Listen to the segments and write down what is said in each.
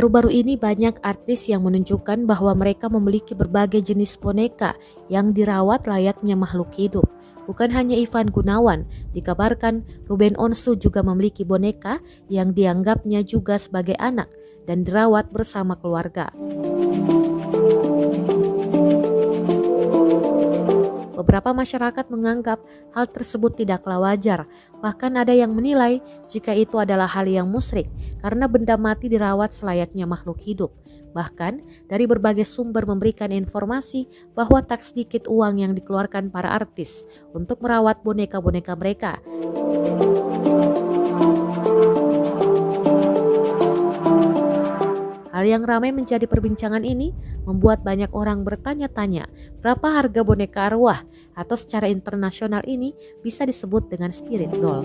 Baru-baru ini banyak artis yang menunjukkan bahwa mereka memiliki berbagai jenis boneka yang dirawat layaknya makhluk hidup. Bukan hanya Ivan Gunawan, dikabarkan Ruben Onsu juga memiliki boneka yang dianggapnya juga sebagai anak dan dirawat bersama keluarga. Beberapa masyarakat menganggap hal tersebut tidaklah wajar, bahkan ada yang menilai jika itu adalah hal yang musyrik karena benda mati dirawat selayaknya makhluk hidup. Bahkan dari berbagai sumber memberikan informasi bahwa tak sedikit uang yang dikeluarkan para artis untuk merawat boneka-boneka mereka. Hal yang ramai menjadi perbincangan ini membuat banyak orang bertanya-tanya berapa harga boneka arwah atau secara internasional ini bisa disebut dengan spirit doll.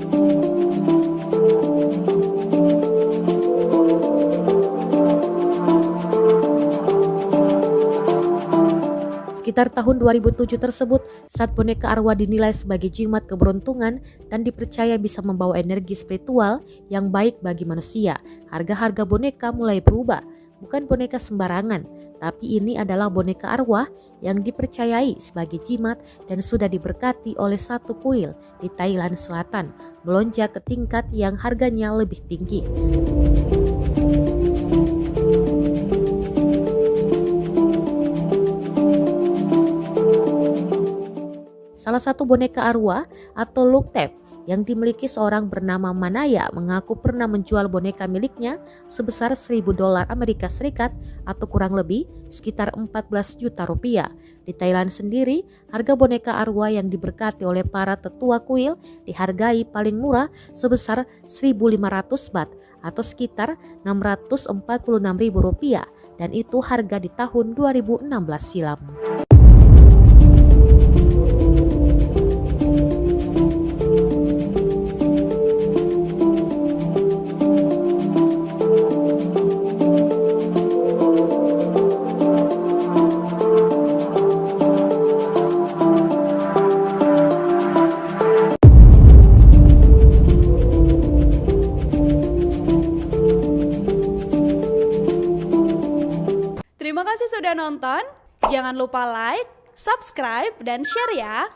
Sekitar tahun 2007 tersebut, saat boneka arwah dinilai sebagai jimat keberuntungan dan dipercaya bisa membawa energi spiritual yang baik bagi manusia, harga-harga boneka mulai berubah. Bukan boneka sembarangan, tapi ini adalah boneka arwah yang dipercayai sebagai jimat dan sudah diberkati oleh satu kuil di Thailand Selatan, melonjak ke tingkat yang harganya lebih tinggi. Salah satu boneka arwah atau Luktep yang dimiliki seorang bernama Manaya mengaku pernah menjual boneka miliknya sebesar $1.000 Amerika Serikat atau kurang lebih sekitar 14 juta rupiah. Di Thailand sendiri, harga boneka arwah yang diberkati oleh para tetua kuil dihargai paling murah sebesar 1.500 baht atau sekitar 646.000 rupiah, dan itu harga di tahun 2016 silam. Terima kasih sudah nonton. Jangan lupa like, subscribe, dan share ya.